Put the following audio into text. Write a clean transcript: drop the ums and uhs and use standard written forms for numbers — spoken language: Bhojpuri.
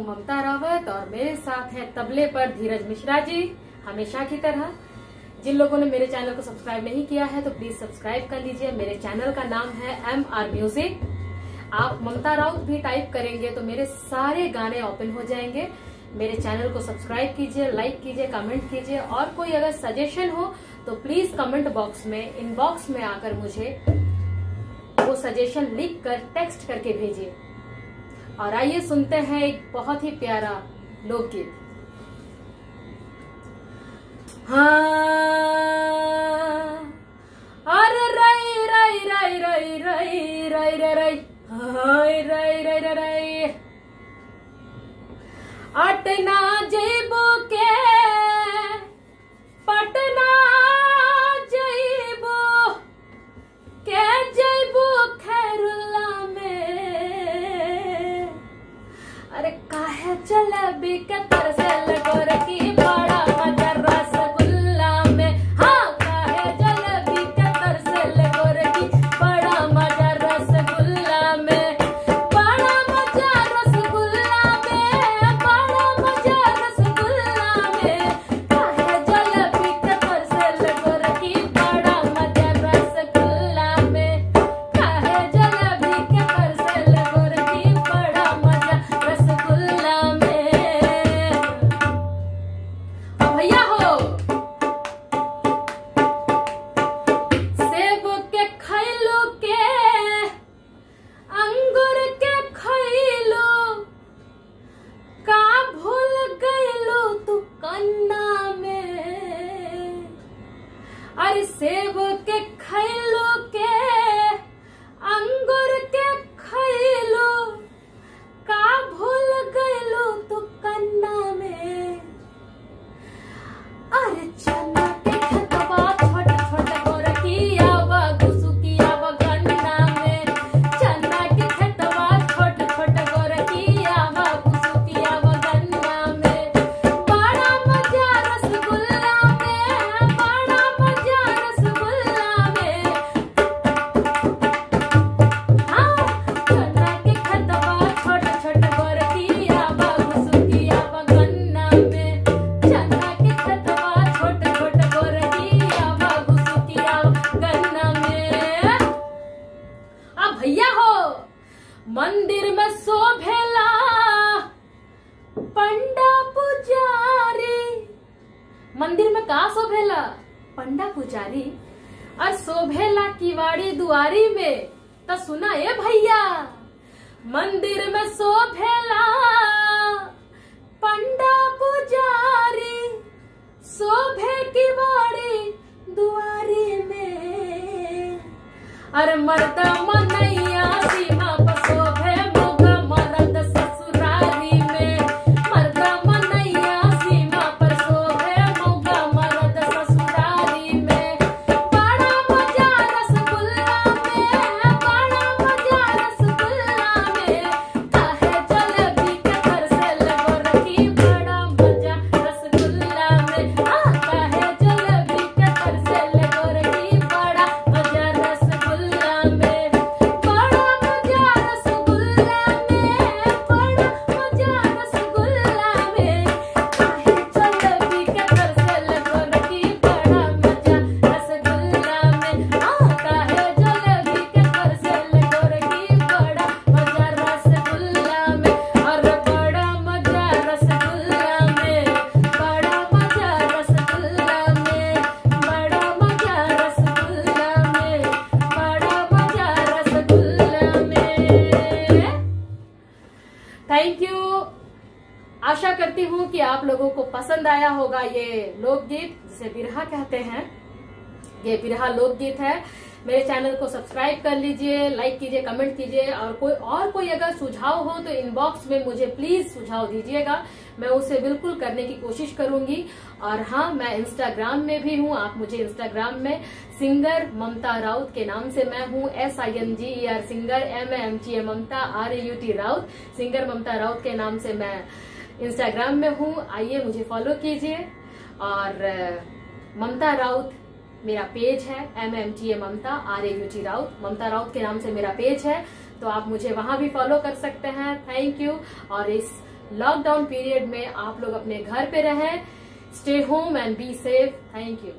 हूँ ममता रावत और मेरे साथ हैं तबले पर धीरज मिश्रा जी। हमेशा की तरह जिन लोगों ने मेरे चैनल को सब्सक्राइब नहीं किया है तो प्लीज सब्सक्राइब कर लीजिए। मेरे चैनल का नाम है MR म्यूजिक। आप ममता राउत भी टाइप करेंगे तो मेरे सारे गाने ओपन हो जाएंगे। मेरे चैनल को सब्सक्राइब कीजिए, लाइक कीजिए, कमेंट कीजिए और कोई अगर सजेशन हो तो प्लीज कमेंट बॉक्स में, इनबॉक्स में आकर मुझे वो सजेशन लिख कर टेक्स्ट करके भेजिए। और आइए सुनते हैं एक बहुत ही प्यारा लोकगीत। हाँ, अरे रई रई रई रई रई रई रई रई हाय रई रई रई रई अटना जइबो के पटना जइबो के जइबो खैरुल्ला में। अरे काहे जलेबी के तरसल गोरकी बड़ा मजा रसगुल्ला में। हाँ, काहे जलेबी के तरसल गोरकी बड़ा मजा रसगुल्ला में। बड़ा मजा रसगुल्ला में, बड़ा मजा रसगुल्ला में। काहे जलेबी के तरसल गोरकी बड़ा मजा रसगुल्ला में। काहे जलेबी के तरसल गोरकी बड़ा मजा रसगुल्ला में। भैया हो, सेब के खैलो के अंगूर के खैलो का भूल गइलो तू कन्ना में। अरे सेब के खैलो के अंगूर के खैलो का भूल गइलो तू कन्ना में। अरे चना के खतवा छोट छोट गोरकिया व घुसुकिया व गन्ना में। चना के खतवा छोट छोट गोरकिया व घुसुकिया व गन्ना में। बड़ा मजा रसगुल्ला में, बड़ा मजा रसगुल्ला में। हाँ, चना के खतवा छोट छोट गोरकिया व घुसुकिया व गन्ना में। चना के खतवा छोट छोट गोरकिया व घुसुकिया व गन्ना में। अब भैया हो, मंदिर में शोभेला पंडा पुजारी। मंदिर में का शोभेला? पंडा पुजारी। और शोभेला किवाड़ी दुआरी में। तो सुना ए भैया, मंदिर में शोभेला पंडा पुजारी, शोभे किवाड़ी दुआरी में। अरे मर्दा मनैया सीमा पर शोभे मोगा मरद ससुरारी में। मर्दा मनैया सीमा पर शोभे मोगा मरद ससुरारी में। बड़ा मजा रसगुल्ला में, बड़ा मजा रसगुल्ला में। काहे जलेबी के तरसल गोरकी बड़ा मजा रसगुल्ला में। हाँ, काहे जलेबी के तरसल गोरकी बड़ा मजा रसगुल्ला में। बड़ा मजा रसगुल्ला में, बड़ा मजा रसगुल्ला में। काहे जलेबी के तरसल गोरकी बड़ा मजा रसगुल्ला में। हाँ, काहे जलेबी के तरसल गोरकी बड़ा मजा रसगुल्ला में। अरे बड़ा मजा रसगुल्ला में, बड़ा मजा रसगुल्ला में। बड़ा मजा रसगुल्ला में, बड़ा मजा रसगुल्ला में। Thank you. आशा करती हूँ कि आप लोगों को पसंद आया होगा ये लोकगीत जिसे बिरहा कहते हैं। ये बिरहा लोकगीत है। मेरे चैनल को सब्सक्राइब कर लीजिए, लाइक कीजिए, कमेंट कीजिए और कोई अगर सुझाव हो तो इनबॉक्स में मुझे प्लीज सुझाव दीजिएगा। मैं उसे बिल्कुल करने की कोशिश करूंगी। और हाँ, मैं इंस्टाग्राम में भी हूँ। आप मुझे इंस्टाग्राम में सिंगर ममता राउत के नाम से मैं हूँ, SINGER सिंगर, MMTA ममता, RAUT राउत, सिंगर ममता राउत के नाम से मैं इंस्टाग्राम में हूँ। आइए मुझे फॉलो कीजिए। और ममता राउत मेरा पेज है, MMTA ममता, RAUT राउत, ममता राउत के नाम से मेरा पेज है, तो आप मुझे वहां भी फॉलो कर सकते हैं। Thank you. और इस लॉकडाउन पीरियड में आप लोग अपने घर पे रहें. Stay home and be safe. Thank you.